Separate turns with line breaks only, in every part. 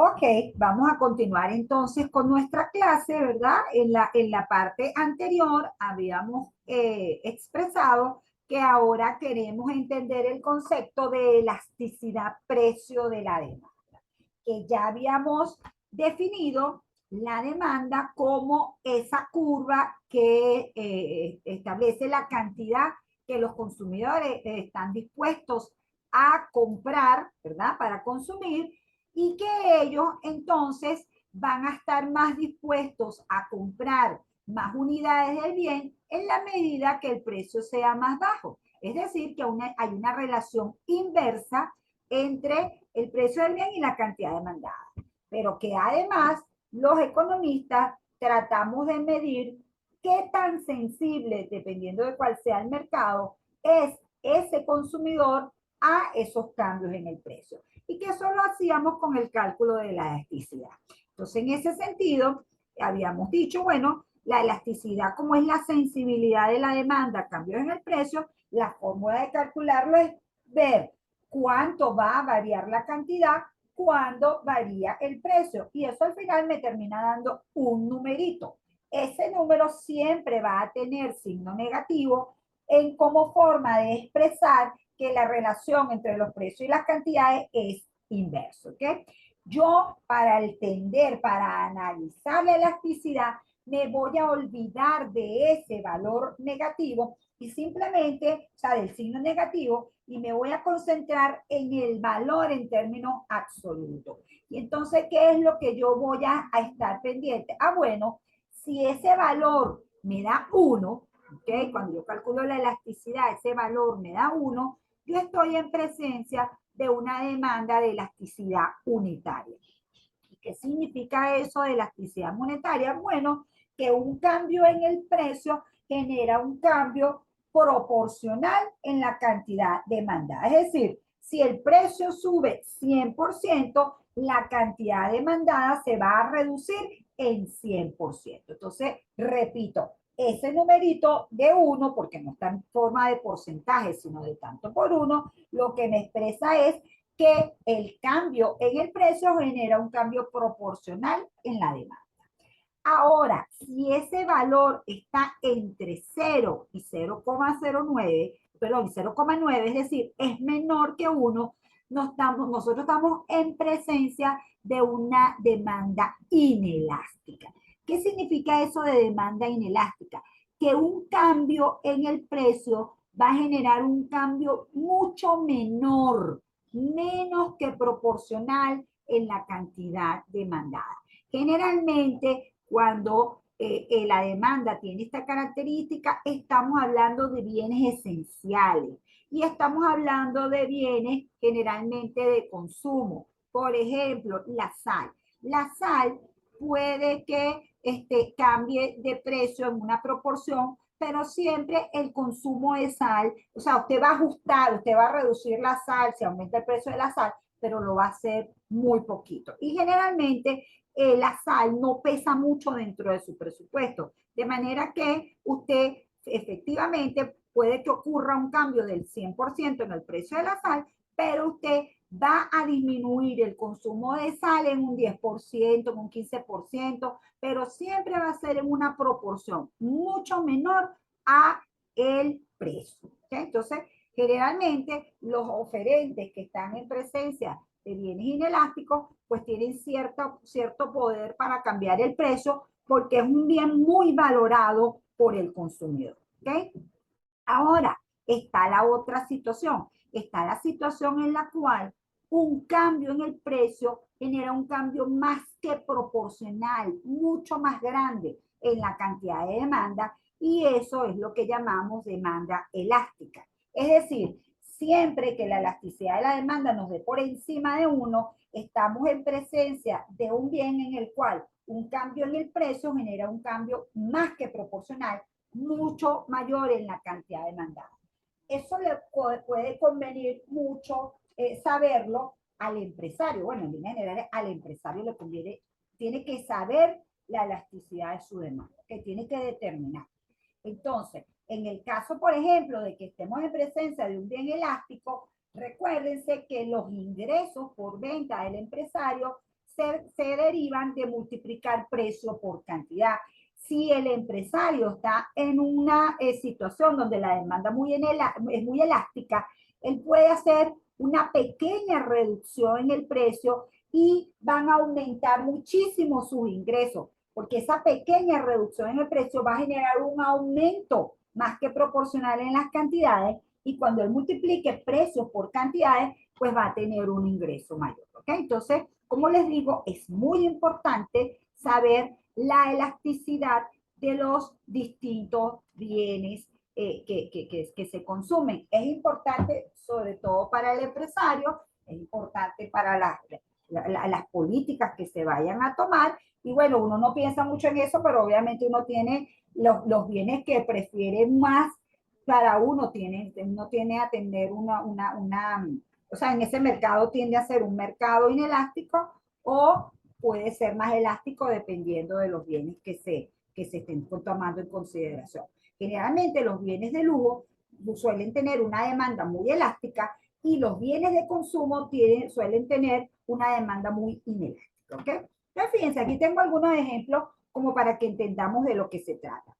Ok, vamos a continuar entonces con nuestra clase, ¿verdad? En la parte anterior habíamos expresado que ahora queremos entender el concepto de elasticidad precio de la demanda, que ya habíamos definido la demanda como esa curva que establece la cantidad que los consumidores están dispuestos a comprar, ¿verdad? Para consumir y que ellos entonces van a estar más dispuestos a comprar más unidades del bien en la medida que el precio sea más bajo. Es decir, que hay una relación inversa entre el precio del bien y la cantidad demandada. Pero que además los economistas tratamos de medir qué tan sensible, dependiendo de cuál sea el mercado, es ese consumidor a esos cambios en el precio. Y que eso lo hacíamos con el cálculo de la elasticidad. Entonces, en ese sentido, habíamos dicho, bueno, la elasticidad, como es la sensibilidad de la demanda a cambios en el precio, la fórmula de calcularlo es ver cuánto va a variar la cantidad cuando varía el precio. Y eso al final me termina dando un numerito. Ese número siempre va a tener signo negativo en como forma de expresar que la relación entre los precios y las cantidades es inverso. ¿Ok? Yo, para entender, para analizar la elasticidad, me voy a olvidar de ese valor negativo y simplemente, o sea, del signo negativo, y me voy a concentrar en el valor en términos absolutos. Y entonces, ¿qué es lo que yo voy a estar pendiente? Ah, bueno, si ese valor me da 1, ¿okay? Cuando yo calculo la elasticidad, ese valor me da 1, yo estoy en presencia de una demanda de elasticidad unitaria. ¿Y qué significa eso de elasticidad monetaria? Bueno, que un cambio en el precio genera un cambio proporcional en la cantidad demandada. Es decir, si el precio sube 100%, la cantidad demandada se va a reducir en 100%. Entonces, repito, ese numerito de 1, porque no está en forma de porcentaje, sino de tanto por 1, lo que me expresa es que el cambio en el precio genera un cambio proporcional en la demanda. Ahora, si ese valor está entre 0 y 0,09, perdón, 0,9, es decir, es menor que 1, nosotros estamos en presencia de una demanda inelástica. ¿Qué significa eso de demanda inelástica? Que un cambio en el precio va a generar un cambio mucho menor, menos que proporcional en la cantidad demandada. Generalmente, cuando la demanda tiene esta característica, estamos hablando de bienes esenciales y estamos hablando de bienes generalmente de consumo. Por ejemplo, la sal. La sal puede que cambie de precio en una proporción, pero siempre el consumo de sal, o sea, usted va a ajustar, usted va a reducir la sal si aumenta el precio de la sal, pero lo va a hacer muy poquito. Y generalmente la sal no pesa mucho dentro de su presupuesto, de manera que usted efectivamente puede que ocurra un cambio del 100% en el precio de la sal, pero usted va a disminuir el consumo de sal en un 10%, en un 15%, pero siempre va a ser en una proporción mucho menor a el precio. ¿Okay? Entonces, generalmente los oferentes que están en presencia de bienes inelásticos, pues tienen cierto poder para cambiar el precio porque es un bien muy valorado por el consumidor. ¿Okay? Ahora, está la otra situación. Está la situación en la cual un cambio en el precio genera un cambio más que proporcional, mucho más grande en la cantidad de demanda y eso es lo que llamamos demanda elástica. Es decir, siempre que la elasticidad de la demanda nos dé por encima de 1, estamos en presencia de un bien en el cual un cambio en el precio genera un cambio más que proporcional, mucho mayor en la cantidad demandada. Eso le puede convenir mucho saberlo al empresario. Bueno, en línea general, al empresario le conviene, tiene que saber la elasticidad de su demanda, que tiene que determinar. Entonces, en el caso, por ejemplo, de que estemos en presencia de un bien elástico, recuérdense que los ingresos por venta del empresario se derivan de multiplicar precio por cantidad. Si el empresario está en una situación donde la demanda es muy elástica, él puede hacer una pequeña reducción en el precio y van a aumentar muchísimo sus ingresos, porque esa pequeña reducción en el precio va a generar un aumento más que proporcional en las cantidades, y cuando él multiplique precios por cantidades, pues va a tener un ingreso mayor. ¿Ok? Entonces, como les digo, es muy importante saber la elasticidad de los distintos bienes que se consumen. Es importante, sobre todo para el empresario, es importante para las políticas que se vayan a tomar. Y bueno, uno no piensa mucho en eso, pero obviamente uno tiene los bienes que prefiere más para uno tiene a tener o sea, en ese mercado tiende a ser un mercado inelástico o puede ser más elástico dependiendo de los bienes que se estén tomando en consideración. Generalmente los bienes de lujo suelen tener una demanda muy elástica y los bienes de consumo suelen tener una demanda muy inelástica. ¿Ok? Entonces, fíjense, aquí tengo algunos ejemplos como para que entendamos de lo que se trata.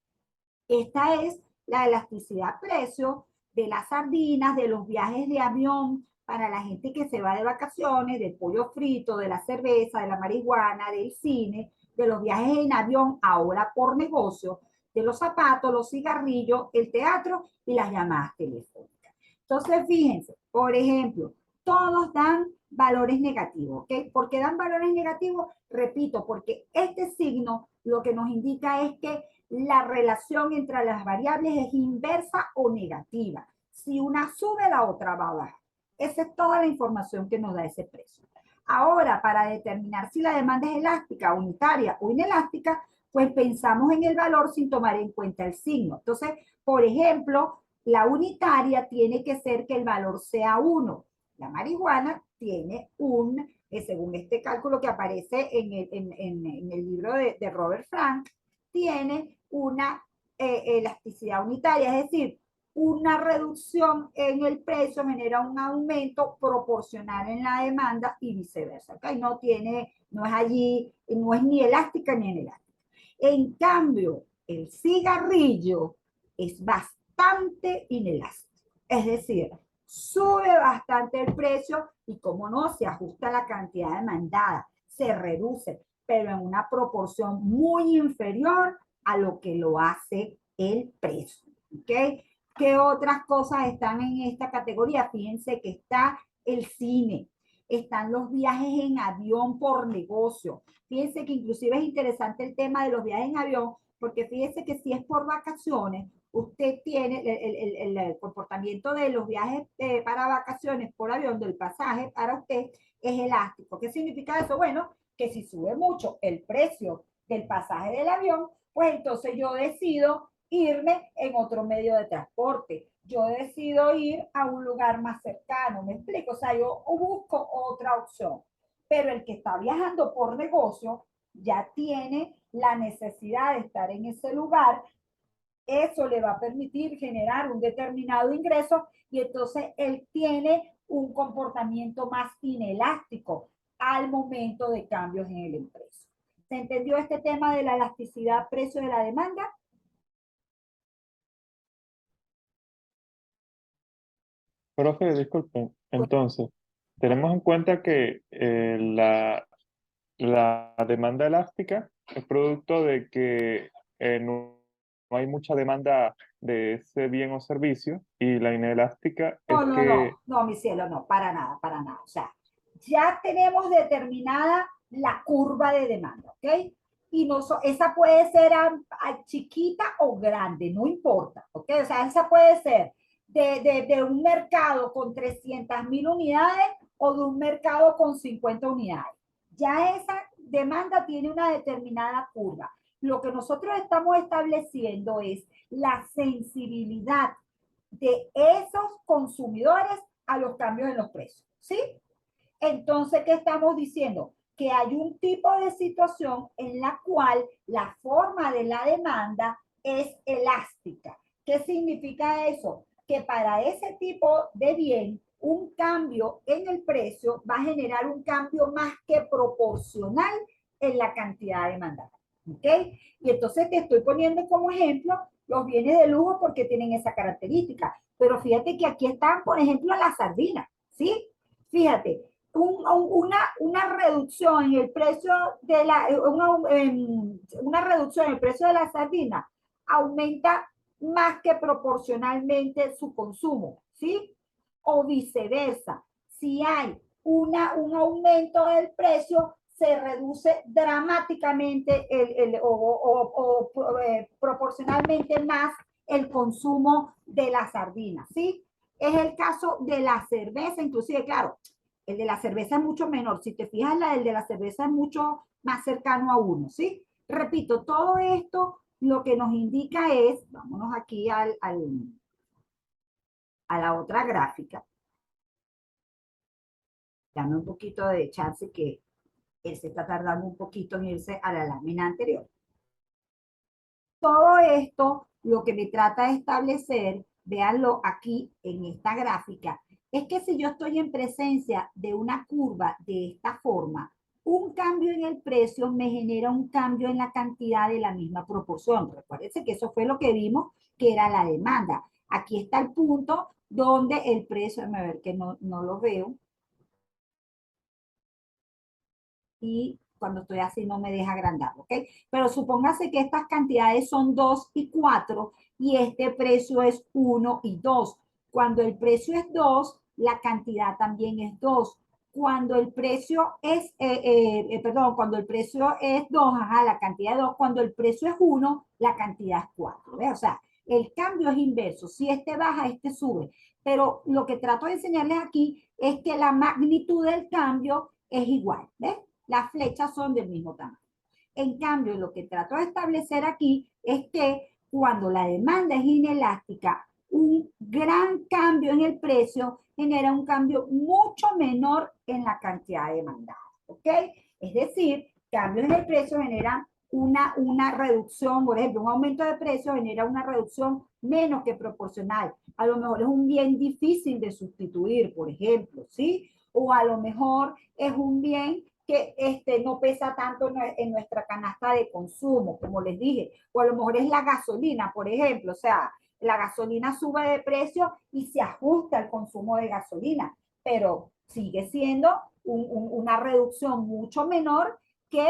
Esta es la elasticidad precio de las sardinas, de los viajes de avión para la gente que se va de vacaciones, del pollo frito, de la cerveza, de la marihuana, del cine, de los viajes en avión ahora por negocio, de los zapatos, los cigarrillos, el teatro y las llamadas telefónicas. Entonces, fíjense, por ejemplo, todos dan valores negativos, ¿ok? ¿Por qué dan valores negativos? Repito, porque este signo lo que nos indica es que la relación entre las variables es inversa o negativa. Si una sube, la otra va a bajar. Esa es toda la información que nos da ese precio. Ahora, para determinar si la demanda es elástica, unitaria o inelástica, pues pensamos en el valor sin tomar en cuenta el signo. Entonces, por ejemplo, la unitaria tiene que ser que el valor sea 1. La marihuana tiene según este cálculo que aparece en el libro de Robert Frank, tiene una elasticidad unitaria, es decir, una reducción en el precio genera un aumento proporcional en la demanda y viceversa. ¿Okay? No es allí, no es ni elástica ni inelástica. En cambio, el cigarrillo es bastante inelástico, es decir, sube bastante el precio y como no se ajusta la cantidad demandada, se reduce, pero en una proporción muy inferior a lo que lo hace el precio. ¿Ok? ¿Qué otras cosas están en esta categoría? Fíjense que está el cine, están los viajes en avión por negocio. Fíjense que inclusive es interesante el tema de los viajes en avión, porque fíjense que si es por vacaciones, usted tiene el comportamiento de los viajes para vacaciones por avión, del pasaje para usted, es elástico. ¿Qué significa eso? Bueno, que si sube mucho el precio del pasaje del avión, pues entonces yo decido irme en otro medio de transporte. Yo decido ir a un lugar más cercano, ¿me explico? O sea, yo busco otra opción. Pero el que está viajando por negocio ya tiene la necesidad de estar en ese lugar. Eso le va a permitir generar un determinado ingreso y entonces él tiene un comportamiento más inelástico al momento de cambios en el empresa. ¿Se entendió este tema de la elasticidad precio de la demanda?
Profe, disculpen. Entonces, tenemos en cuenta que la demanda elástica es producto de que no hay mucha demanda de ese bien o servicio y la inelástica
No,
es
no,
que,
no, no, mi cielo, no, para nada, para nada. O sea, ya tenemos determinada la curva de demanda, ¿ok? Y no esa puede ser chiquita o grande, no importa, ¿ok? O sea, esa puede ser de un mercado con 300.000 unidades o de un mercado con 50 unidades. Ya esa demanda tiene una determinada curva. Lo que nosotros estamos estableciendo es la sensibilidad de esos consumidores a los cambios en los precios, ¿sí? Entonces, ¿qué estamos diciendo? Que hay un tipo de situación en la cual la forma de la demanda es elástica. ¿Qué significa eso? Que para ese tipo de bien, un cambio en el precio va a generar un cambio más que proporcional en la cantidad demandada. ¿Ok? Y entonces te estoy poniendo como ejemplo los bienes de lujo porque tienen esa característica. Pero fíjate que aquí están, por ejemplo, las sardinas, ¿sí? Fíjate, una reducción en el precio de una reducción en el precio de la sardina aumenta más que proporcionalmente su consumo, ¿sí? O viceversa. Si hay un aumento del precio, se reduce dramáticamente proporcionalmente más el consumo de la sardina, ¿sí? Es el caso de la cerveza, inclusive, claro, el de la cerveza es mucho menor. Si te fijas, el de la cerveza es mucho más cercano a uno, ¿sí? Repito, todo esto lo que nos indica es, vámonos aquí a la otra gráfica, dame un poquito de chance que él se está tardando un poquito en irse a la lámina anterior. Todo esto, lo que me trata de establecer, véanlo aquí en esta gráfica, es que si yo estoy en presencia de una curva de esta forma, un cambio en el precio me genera un cambio en la cantidad de la misma proporción. Recuérdense que eso fue lo que vimos, que era la demanda. Aquí está el punto donde el precio, déjame ver que no lo veo, y cuando estoy así no me deja agrandar, ¿ok? Pero supóngase que estas cantidades son 2 y 4 y este precio es 1 y 2. Cuando el precio es 2, la cantidad también es 2. Cuando el precio es, cuando el precio es 2, ajá, la cantidad es 2. Cuando el precio es 1, la cantidad es 4. ¿Ves? O sea, el cambio es inverso. Si este baja, este sube. Pero lo que trato de enseñarles aquí es que la magnitud del cambio es igual. ¿Ves? Las flechas son del mismo tamaño. En cambio, lo que trato de establecer aquí es que cuando la demanda es inelástica, un gran cambio en el precio genera un cambio mucho menor en la cantidad demandada. ¿Ok? Es decir, cambios en el precio generan una reducción, por ejemplo, un aumento de precio genera una reducción menos que proporcional. A lo mejor es un bien difícil de sustituir, por ejemplo, ¿sí? O a lo mejor es un bien que no pesa tanto en nuestra canasta de consumo, como les dije, o a lo mejor es la gasolina, por ejemplo, o sea, la gasolina sube de precio y se ajusta al consumo de gasolina, pero sigue siendo una reducción mucho menor que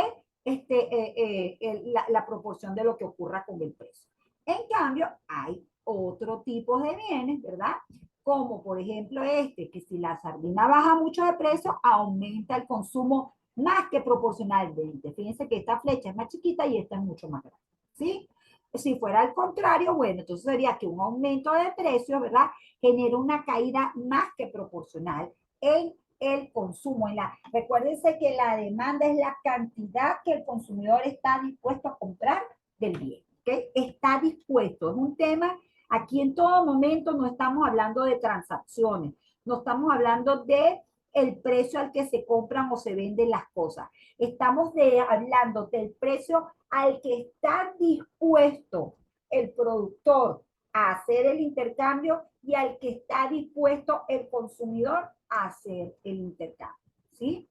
la proporción de lo que ocurra con el precio. En cambio, hay otro tipo de bienes, ¿verdad? Como por ejemplo que si la sardina baja mucho de precio, aumenta el consumo más que proporcionalmente. Fíjense que esta flecha es más chiquita y esta es mucho más grande, ¿sí? Si fuera al contrario, bueno, entonces sería que un aumento de precios, ¿verdad? Genera una caída más que proporcional en el consumo. Recuérdense que la demanda es la cantidad que el consumidor está dispuesto a comprar del bien, ¿ok? Está dispuesto. Es un tema, aquí en todo momento no estamos hablando de transacciones, no estamos hablando de el precio al que se compran o se venden las cosas. Estamos hablando del precio al que está dispuesto el productor a hacer el intercambio y al que está dispuesto el consumidor a hacer el intercambio. ¿Sí?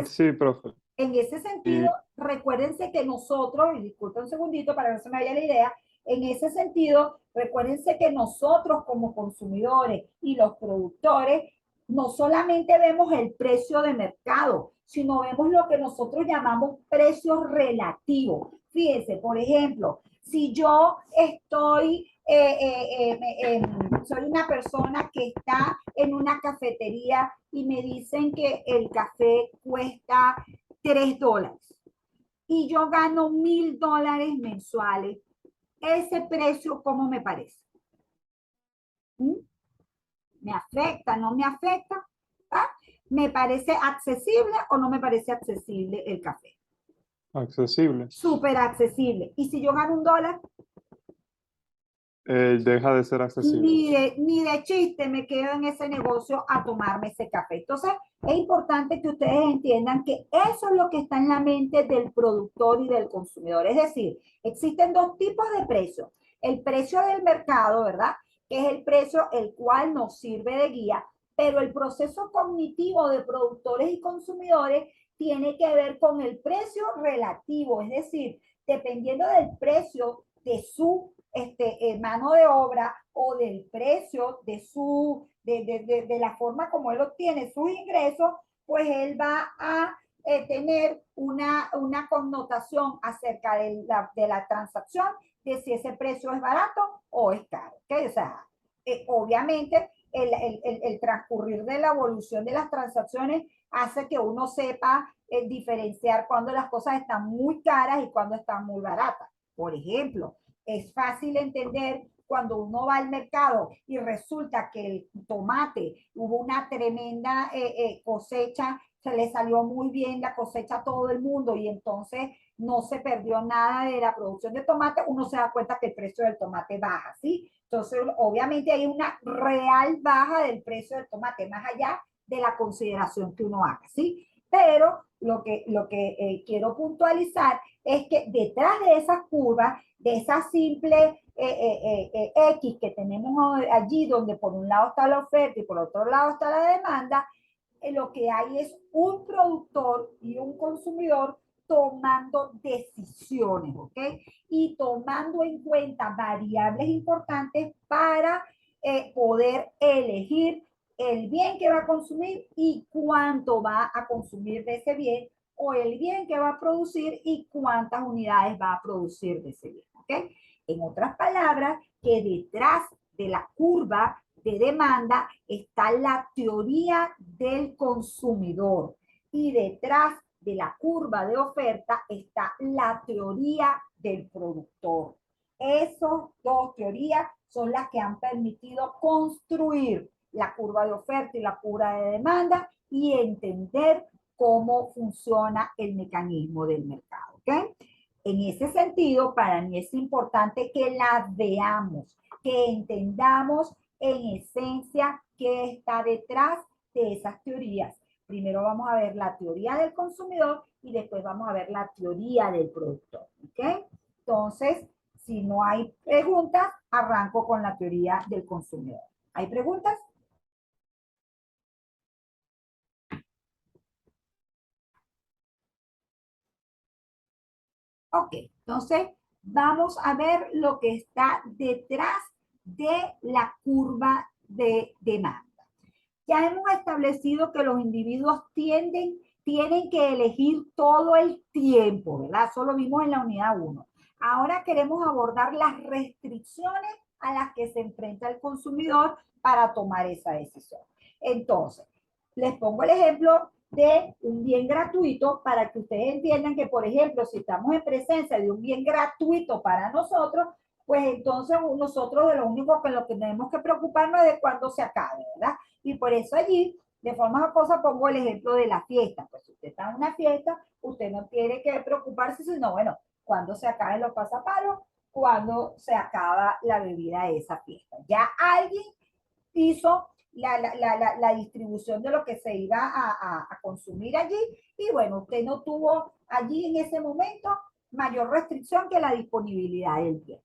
Sí, profe.
En ese sentido,
Y
recuérdense que nosotros, y disculpen un segundito para que no se me vaya la idea, en ese sentido, recuérdense que nosotros como consumidores y los productores no solamente vemos el precio de mercado, sino vemos lo que nosotros llamamos precios relativos. Fíjense, por ejemplo, si yo soy una persona que está en una cafetería y me dicen que el café cuesta $3 y yo gano $1,000 mensuales, ese precio, ¿cómo me parece? ¿Mm? ¿Me afecta? ¿No me afecta? ¿Ah? ¿Me parece accesible o no me parece accesible el café?
accesible.
Súper accesible. ¿Y si yo gano $1?
Deja de ser accesible.
Ni de chiste me quedo en ese negocio a tomarme ese café. Entonces, es importante que ustedes entiendan que eso es lo que está en la mente del productor y del consumidor. Es decir, existen dos tipos de precios. El precio del mercado, ¿verdad? que es el precio el cual nos sirve de guía, pero el proceso cognitivo de productores y consumidores tiene que ver con el precio relativo, es decir, dependiendo del precio de su mano de obra o del precio de la forma como él obtiene sus ingresos, pues él va a tener una connotación acerca de la transacción, de si ese precio es barato o es caro. ¿Okay? O sea, obviamente el transcurrir de la evolución de las transacciones hace que uno sepa diferenciar cuando las cosas están muy caras y cuando están muy baratas. Por ejemplo, es fácil entender cuando uno va al mercado y resulta que el tomate hubo una tremenda cosecha, se le salió muy bien la cosecha a todo el mundo y entonces no se perdió nada de la producción de tomate, uno se da cuenta que el precio del tomate baja, ¿sí? Entonces, obviamente hay una real baja del precio del tomate, más allá de la consideración que uno haga, ¿sí? Pero lo que quiero puntualizar es que detrás de esa curva, de esa simple X que tenemos allí, donde por un lado está la oferta y por otro lado está la demanda, lo que hay es un productor y un consumidor tomando decisiones, ¿ok? Y tomando en cuenta variables importantes para poder elegir el bien que va a consumir y cuánto va a consumir de ese bien, o el bien que va a producir y cuántas unidades va a producir de ese bien, ¿ok? En otras palabras, que detrás de la curva de demanda está la teoría del consumidor y detrás de la curva de oferta está la teoría del productor. Esas dos teorías son las que han permitido construir la curva de oferta y la curva de demanda y entender cómo funciona el mecanismo del mercado. ¿Okay? En ese sentido, para mí es importante que la veamos, que entendamos en esencia qué está detrás de esas teorías. Primero vamos a ver la teoría del consumidor y después vamos a ver la teoría del productor. ¿Okay? Entonces, si no hay preguntas, arranco con la teoría del consumidor. ¿Hay preguntas? Ok, entonces vamos a ver lo que está detrás de la curva de demanda. Ya hemos establecido que los individuos tienen que elegir todo el tiempo, ¿verdad? Eso lo vimos en la unidad 1. Ahora queremos abordar las restricciones a las que se enfrenta el consumidor para tomar esa decisión. Entonces, les pongo el ejemplo de un bien gratuito para que ustedes entiendan que, por ejemplo, si estamos en presencia de un bien gratuito para nosotros, pues entonces nosotros de lo único que lo que tenemos que preocuparnos es de cuándo se acabe, ¿verdad? Y por eso allí, de forma jocosa, pongo el ejemplo de la fiesta. Pues si usted está en una fiesta, usted no tiene que preocuparse, sino, bueno, cuando se acaben los pasapalos, cuando se acaba la bebida de esa fiesta. Ya alguien hizo la distribución de lo que se iba a consumir allí y bueno, usted no tuvo allí en ese momento mayor restricción que la disponibilidad del bien.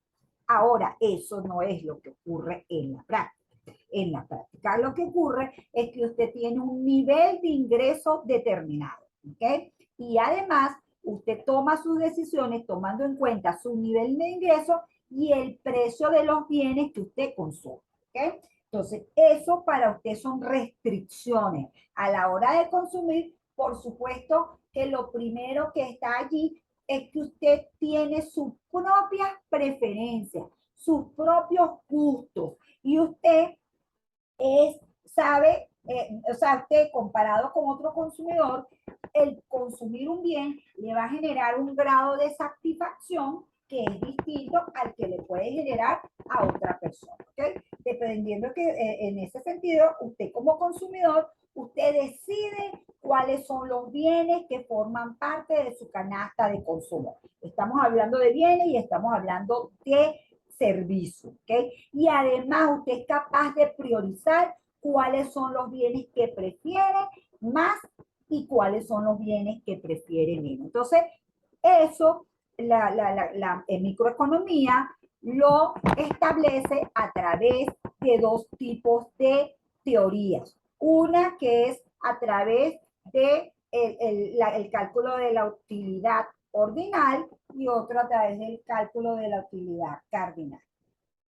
Ahora, eso no es lo que ocurre en la práctica. En la práctica lo que ocurre es que usted tiene un nivel de ingreso determinado, ¿ok? Y además, usted toma sus decisiones tomando en cuenta su nivel de ingreso y el precio de los bienes que usted consume, ¿ok? Entonces, eso para usted son restricciones. A la hora de consumir, por supuesto que lo primero que está allí es que usted tiene sus propias preferencias, sus propios gustos y usted sabe, o sea, usted comparado con otro consumidor, el consumir un bien le va a generar un grado de satisfacción que es distinto al que le puede generar a otra persona, ¿ok? Dependiendo que en ese sentido, usted como consumidor, usted decide cuáles son los bienes que forman parte de su canasta de consumo. Estamos hablando de bienes y estamos hablando de servicio, ¿ok? Y además usted es capaz de priorizar cuáles son los bienes que prefiere más y cuáles son los bienes que prefiere menos. Entonces, eso la microeconomía lo establece a través de dos tipos de teorías. Una que es a través de el cálculo de la utilidad ordinal y otra a través del cálculo de la utilidad cardinal.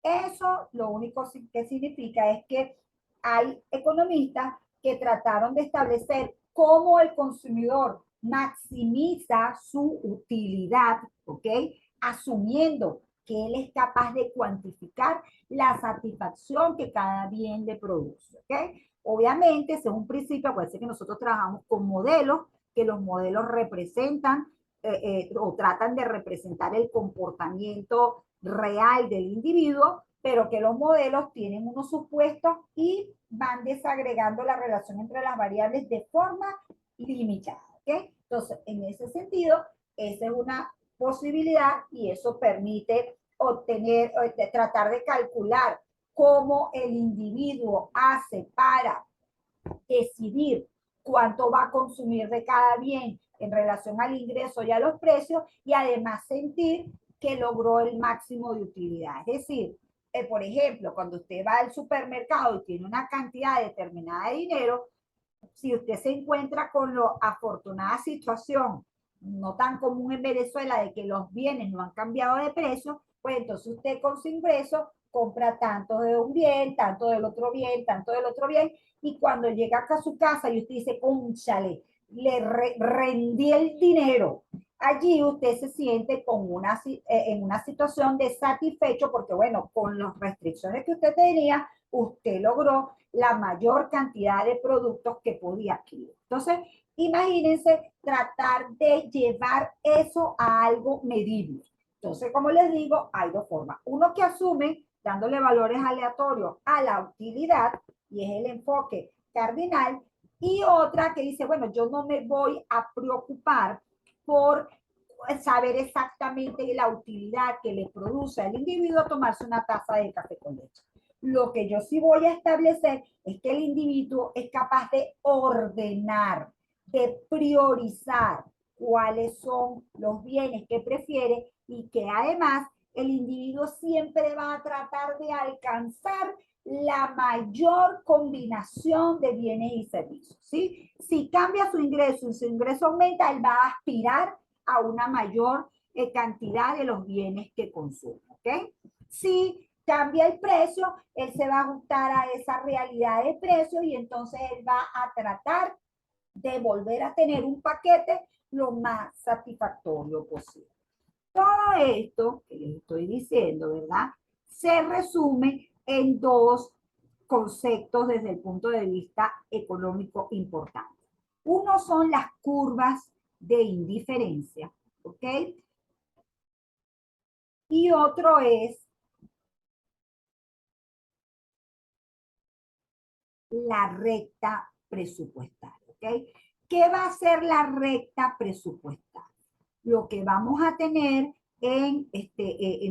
Eso lo único que significa es que hay economistas que trataron de establecer cómo el consumidor maximiza su utilidad, ¿ok? Asumiendo que él es capaz de cuantificar la satisfacción que cada bien le produce, ¿ok? Obviamente, ese es un principio, puede ser que nosotros trabajamos con modelos, que los modelos representan o tratan de representar el comportamiento real del individuo, pero que los modelos tienen unos supuestos y van desagregando la relación entre las variables de forma limitada, ¿ok? Entonces, en ese sentido, esa es una posibilidad y eso permite obtener, tratar de calcular cómo el individuo hace para decidir cuánto va a consumir de cada bien en relación al ingreso y a los precios y además sentir que logró el máximo de utilidad. Es decir, por ejemplo, cuando usted va al supermercado y tiene una cantidad determinada de dinero, si usted se encuentra con la afortunada situación, no tan común en Venezuela, de que los bienes no han cambiado de precio, pues entonces usted con su ingreso compra tanto de un bien, tanto del otro bien, tanto del otro bien, y cuando llega a su casa y usted dice, cónchale, rendí el dinero, allí usted se siente en una situación de satisfecho porque, bueno, con las restricciones que usted tenía, usted logró la mayor cantidad de productos que podía adquirir. Entonces, imagínense tratar de llevar eso a algo medible. Entonces, como les digo, hay dos formas. Uno que asume dándole valores aleatorios a la utilidad, y es el enfoque cardinal, y otra que dice, bueno, yo no me voy a preocupar por saber exactamente la utilidad que le produce al individuo tomarse una taza de café con leche. Lo que yo sí voy a establecer es que el individuo es capaz de ordenar, de priorizar cuáles son los bienes que prefiere y que además el individuo siempre va a tratar de alcanzar la mayor combinación de bienes y servicios, ¿sí? Si cambia su ingreso y su ingreso aumenta, él va a aspirar a una mayor cantidad de los bienes que consume, ¿ok? Si cambia el precio, él se va a ajustar a esa realidad de precio y entonces él va a tratar de volver a tener un paquete lo más satisfactorio posible. Todo esto que les estoy diciendo, ¿verdad? Se resume en dos conceptos desde el punto de vista económico importantes. Uno son las curvas de indiferencia, ¿ok? Y otro es la recta presupuestaria, ¿ok? ¿Qué va a ser la recta presupuestaria? Lo que vamos a tener en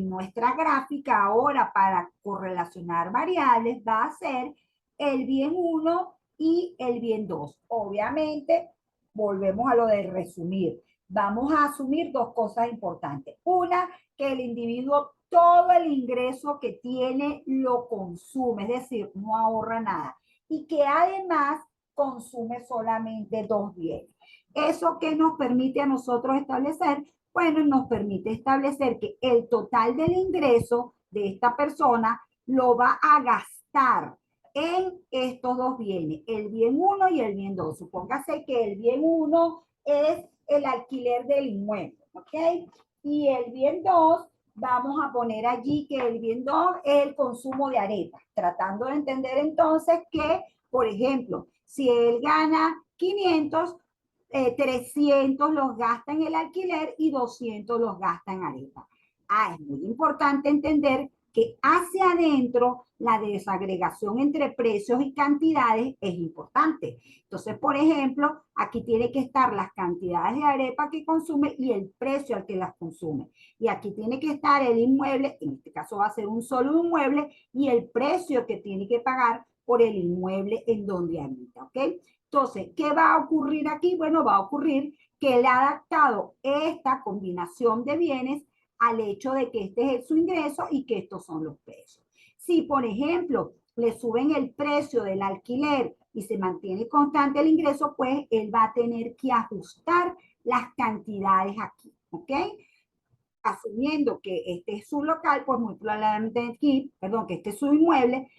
nuestra gráfica ahora para correlacionar variables va a ser el bien 1 y el bien 2. Obviamente, volvemos a lo de resumir. Vamos a asumir dos cosas importantes. Una, que el individuo todo el ingreso que tiene lo consume, es decir, no ahorra nada. Y que además consume solamente dos bienes. ¿Eso qué nos permite a nosotros establecer? Bueno, nos permite establecer que el total del ingreso de esta persona lo va a gastar en estos dos bienes, el bien 1 y el bien 2. Supóngase que el bien 1 es el alquiler del inmueble, ¿ok? Y el bien 2, vamos a poner allí que el bien 2 es el consumo de arepas, tratando de entender entonces que, por ejemplo, si él gana 500, 300 los gasta en el alquiler y 200 los gasta en arepa. Es muy importante entender que hacia adentro la desagregación entre precios y cantidades es importante. Entonces, por ejemplo, aquí tiene que estar las cantidades de arepa que consume y el precio al que las consume. Y aquí tiene que estar el inmueble, en este caso va a ser un solo inmueble, y el precio que tiene que pagar por el inmueble en donde habita, ¿ok? Entonces, ¿qué va a ocurrir aquí? Bueno, va a ocurrir que le ha adaptado esta combinación de bienes al hecho de que este es su ingreso y que estos son los precios. Si, por ejemplo, le suben el precio del alquiler y se mantiene constante el ingreso, pues él va a tener que ajustar las cantidades aquí, ¿ok? Asumiendo que este es su local, pues muy probablemente aquí, perdón, que este es su inmueble,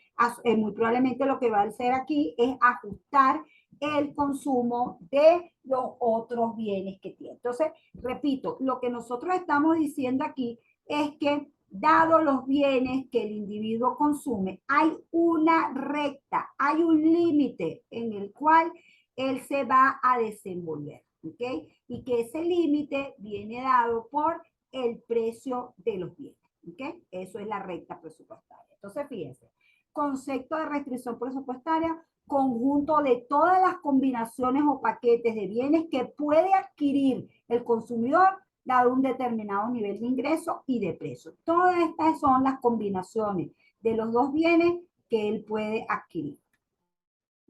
muy probablemente lo que va a hacer aquí es ajustar el consumo de los otros bienes que tiene. Entonces, repito, lo que nosotros estamos diciendo aquí es que dado los bienes que el individuo consume, hay una recta, hay un límite en el cual él se va a desenvolver, ¿ok? Y que ese límite viene dado por el precio de los bienes, ¿ok? Eso es la recta presupuestaria. Entonces, fíjense, concepto de restricción presupuestaria, conjunto de todas las combinaciones o paquetes de bienes que puede adquirir el consumidor dado un determinado nivel de ingreso y de precio. Todas estas son las combinaciones de los dos bienes que él puede adquirir.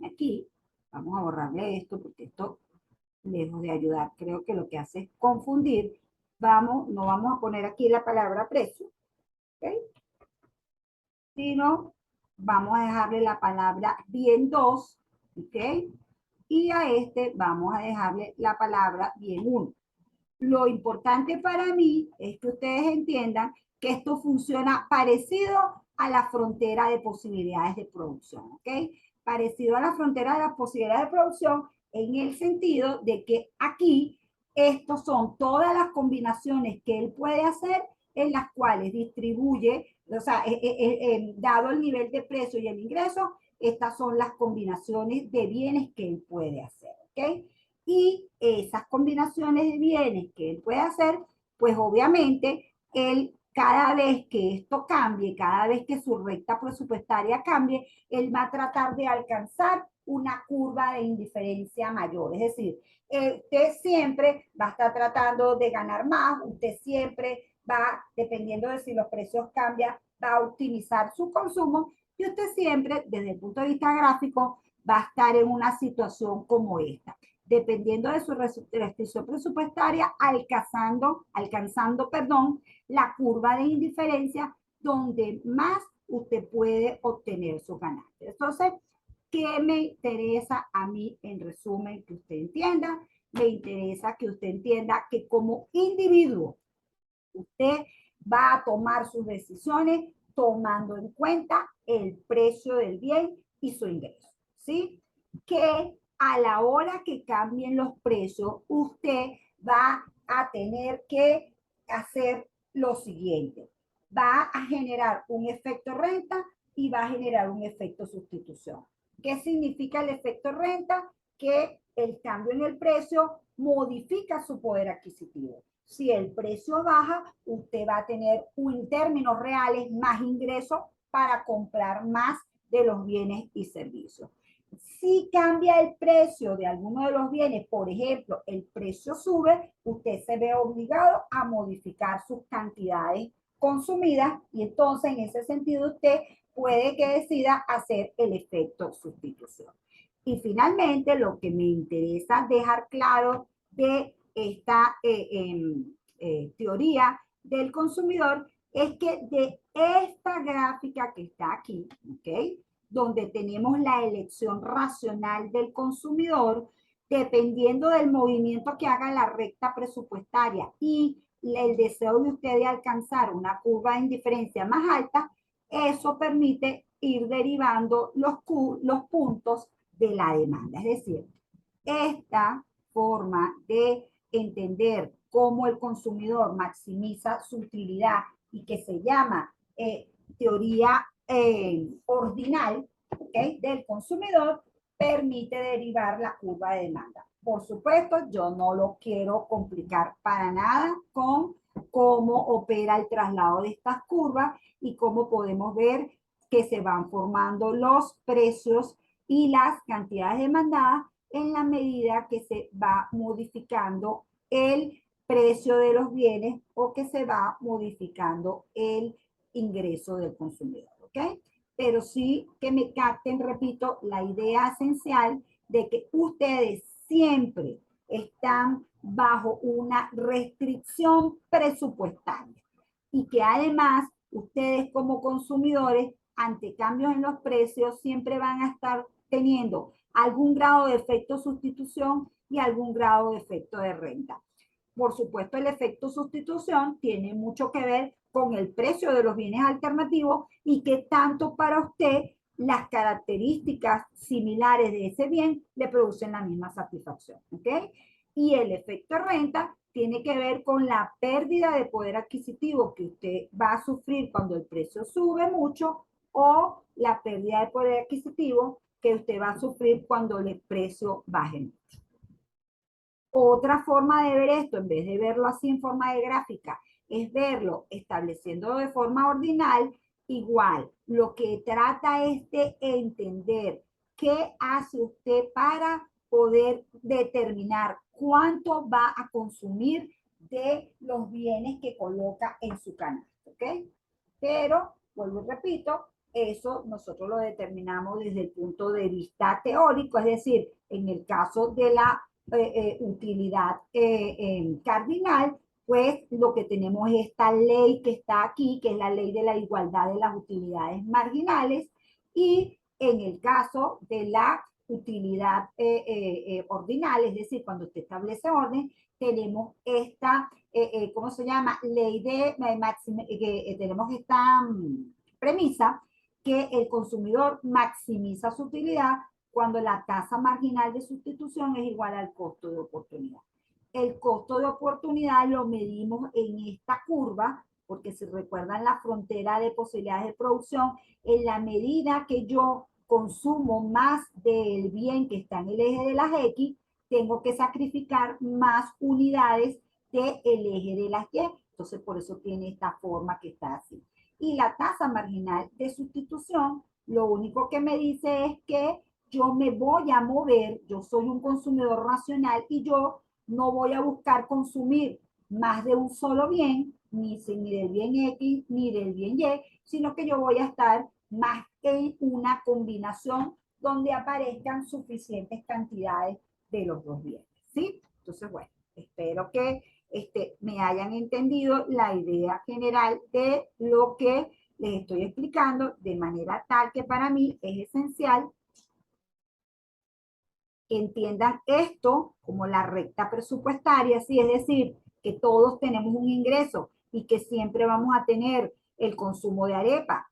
Aquí vamos a borrarle esto porque esto, lejos de ayudar, creo que lo que hace es confundir. No vamos a poner aquí la palabra precio, ¿ok? Sino vamos a dejarle la palabra bien 2, ¿ok? Y a este vamos a dejarle la palabra bien 1. Lo importante para mí es que ustedes entiendan que esto funciona parecido a la frontera de posibilidades de producción, ¿ok? Parecido a la frontera de las posibilidades de producción en el sentido de que aquí estos son todas las combinaciones que él puede hacer en las cuales distribuye, o sea, dado el nivel de precio y el ingreso, estas son las combinaciones de bienes que él puede hacer, ¿ok? Y esas combinaciones de bienes que él puede hacer, pues obviamente él cada vez que esto cambie, cada vez que su recta presupuestaria cambie, él va a tratar de alcanzar una curva de indiferencia mayor. Es decir, usted siempre va a estar tratando de ganar más, usted siempre va, dependiendo de si los precios cambian, va a optimizar su consumo y usted siempre, desde el punto de vista gráfico, va a estar en una situación como esta, dependiendo de su restricción presupuestaria, alcanzando la curva de indiferencia donde más usted puede obtener su ganancia. Entonces, ¿qué me interesa a mí en resumen que usted entienda? Me interesa que usted entienda que como individuo, usted va a tomar sus decisiones tomando en cuenta el precio del bien y su ingreso, ¿sí? Que a la hora que cambien los precios, usted va a tener que hacer lo siguiente. Va a generar un efecto renta y va a generar un efecto sustitución. ¿Qué significa el efecto renta? Que el cambio en el precio modifica su poder adquisitivo. Si el precio baja, usted va a tener en términos reales más ingresos para comprar más de los bienes y servicios. Si cambia el precio de alguno de los bienes, por ejemplo, el precio sube, usted se ve obligado a modificar sus cantidades consumidas y entonces en ese sentido usted puede que decida hacer el efecto sustitución. Y finalmente, lo que me interesa dejar claro de esta teoría del consumidor es que de esta gráfica que está aquí, ¿ok? Donde tenemos la elección racional del consumidor, dependiendo del movimiento que haga la recta presupuestaria y el deseo de usted de alcanzar una curva de indiferencia más alta, eso permite ir derivando los puntos de la demanda. Es decir, esta forma de entender cómo el consumidor maximiza su utilidad y que se llama teoría ordinal, ¿okay?, del consumidor, permite derivar la curva de demanda. Por supuesto, yo no lo quiero complicar para nada con cómo opera el traslado de estas curvas y cómo podemos ver que se van formando los precios y las cantidades demandadas en la medida que se va modificando el precio de los bienes o que se va modificando el ingreso del consumidor, ¿ok? Pero sí que me capten, repito, la idea esencial de que ustedes siempre están bajo una restricción presupuestaria y que además ustedes como consumidores ante cambios en los precios siempre van a estar teniendo algún grado de efecto sustitución y algún grado de efecto de renta. Por supuesto, el efecto sustitución tiene mucho que ver con el precio de los bienes alternativos y que tanto para usted las características similares de ese bien le producen la misma satisfacción. ¿Ok? Y el efecto de renta tiene que ver con la pérdida de poder adquisitivo que usted va a sufrir cuando el precio sube mucho o la pérdida de poder adquisitivo que usted va a sufrir cuando el precio baje mucho. Otra forma de ver esto, en vez de verlo así en forma de gráfica, es verlo estableciendo de forma ordinal. Igual, lo que trata es de entender qué hace usted para poder determinar cuánto va a consumir de los bienes que coloca en su canasta, ¿ok? Pero, vuelvo y repito, eso nosotros lo determinamos desde el punto de vista teórico, es decir, en el caso de la utilidad cardinal, pues lo que tenemos es esta ley que está aquí, que es la ley de la igualdad de las utilidades marginales, y en el caso de la utilidad ordinal, es decir, cuando usted establece orden, tenemos esta, ¿cómo se llama? Ley de tenemos esta premisa que el consumidor maximiza su utilidad cuando la tasa marginal de sustitución es igual al costo de oportunidad. El costo de oportunidad lo medimos en esta curva, porque si recuerdan la frontera de posibilidades de producción, en la medida que yo consumo más del bien que está en el eje de las X, tengo que sacrificar más unidades del eje de las Y. Entonces, por eso tiene esta forma que está así. Y la tasa marginal de sustitución, lo único que me dice es que yo me voy a mover, yo soy un consumidor racional y yo no voy a buscar consumir más de un solo bien, ni del bien X ni del bien Y, sino que yo voy a estar más en una combinación donde aparezcan suficientes cantidades de los dos bienes, ¿sí? Entonces, bueno, espero que me hayan entendido la idea general de lo que les estoy explicando, de manera tal que para mí es esencial que entiendan esto como la recta presupuestaria, ¿sí? Es decir, que todos tenemos un ingreso y que siempre vamos a tener el consumo de arepa,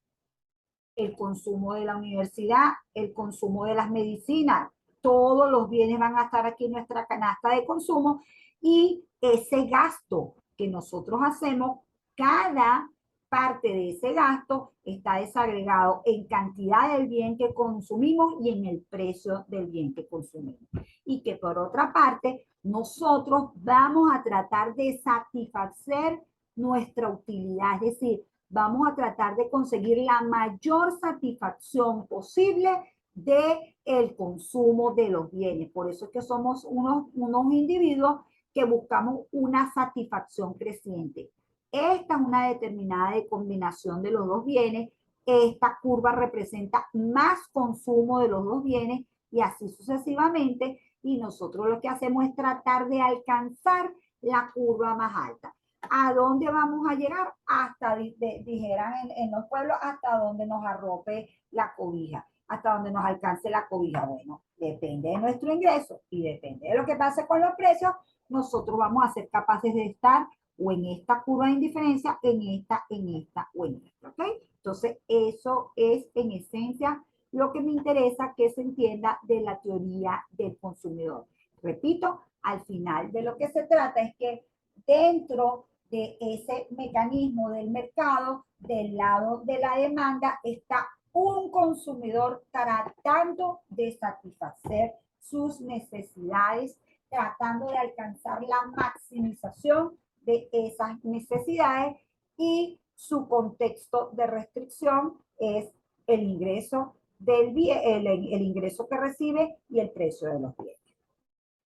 el consumo de la universidad, el consumo de las medicinas, todos los bienes van a estar aquí en nuestra canasta de consumo y ese gasto que nosotros hacemos, cada parte de ese gasto está desagregado en cantidad del bien que consumimos y en el precio del bien que consumimos. Y que por otra parte, nosotros vamos a tratar de satisfacer nuestra utilidad, es decir, vamos a tratar de conseguir la mayor satisfacción posible de el consumo de los bienes. Por eso es que somos unos individuos que buscamos una satisfacción creciente. Esta es una determinada combinación de los dos bienes. Esta curva representa más consumo de los dos bienes y así sucesivamente. Y nosotros lo que hacemos es tratar de alcanzar la curva más alta. ¿A dónde vamos a llegar? Hasta, dijeran en los pueblos, hasta donde nos arrope la cobija, hasta donde nos alcance la cobija. Bueno, depende de nuestro ingreso y depende de lo que pase con los precios, nosotros vamos a ser capaces de estar o en esta curva de indiferencia, en esta o en esta, ¿ok? Entonces, eso es en esencia lo que me interesa que se entienda de la teoría del consumidor. Repito, al final de lo que se trata es que dentro de ese mecanismo del mercado, del lado de la demanda, está un consumidor tratando de satisfacer sus necesidades, tratando de alcanzar la maximización de esas necesidades y su contexto de restricción es el ingreso del bien, el ingreso que recibe y el precio de los bienes.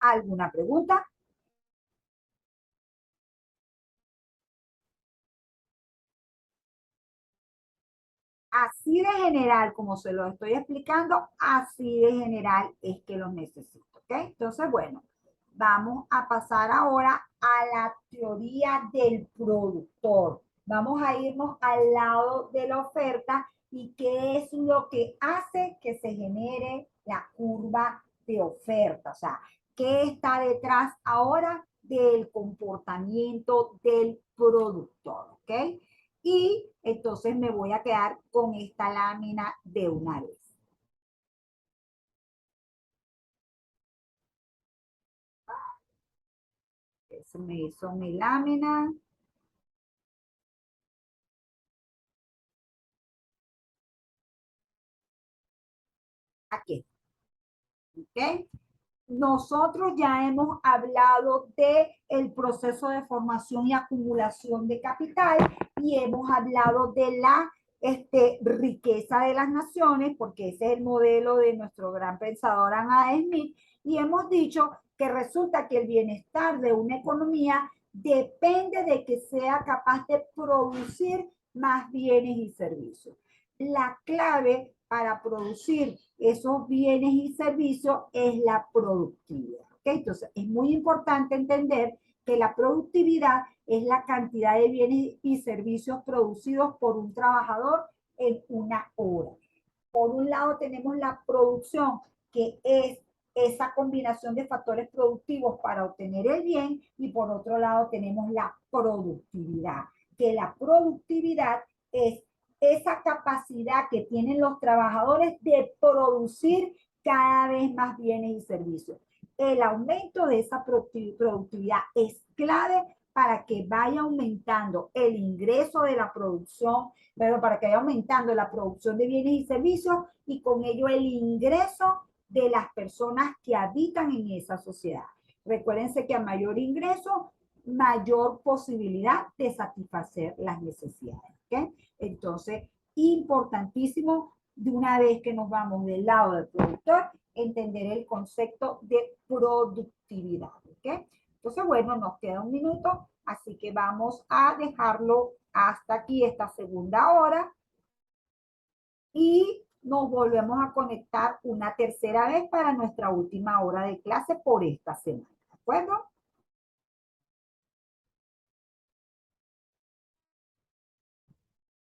¿Alguna pregunta? Así de general, como se lo estoy explicando, así de general es que los necesito, ¿ok? Entonces, bueno, vamos a pasar ahora a la teoría del productor. Vamos a irnos al lado de la oferta ¿Y qué es lo que hace que se genere la curva de oferta? O sea, ¿qué está detrás ahora del comportamiento del productor? ¿Ok? Y entonces me voy a quedar con esta lámina de una vez. Se me hizo mi lámina. Aquí. ¿Ok? Nosotros ya hemos hablado de el proceso de formación y acumulación de capital y hemos hablado de la riqueza de las naciones, porque ese es el modelo de nuestro gran pensador Adam Smith, y hemos dicho que resulta que el bienestar de una economía depende de que sea capaz de producir más bienes y servicios. La clave para producir esos bienes y servicios es la productividad. ¿Okay? Entonces, es muy importante entender que la productividad es la cantidad de bienes y servicios producidos por un trabajador en una hora. Por un lado tenemos la producción, que es esa combinación de factores productivos para obtener el bien, y por otro lado tenemos la productividad, que la productividad es esa capacidad que tienen los trabajadores de producir cada vez más bienes y servicios. El aumento de esa productividad es clave para que vaya aumentando el ingreso de la producción, pero para que vaya aumentando la producción de bienes y servicios, y con ello el ingreso de las personas que habitan en esa sociedad. Recuérdense que a mayor ingreso, mayor posibilidad de satisfacer las necesidades. ¿Okay? Entonces, importantísimo, de una vez que nos vamos del lado del productor, entender el concepto de productividad. ¿Okay? Entonces, bueno, nos queda un minuto, así que vamos a dejarlo hasta aquí esta segunda hora y nos volvemos a conectar una tercera vez para nuestra última hora de clase por esta semana. ¿De acuerdo?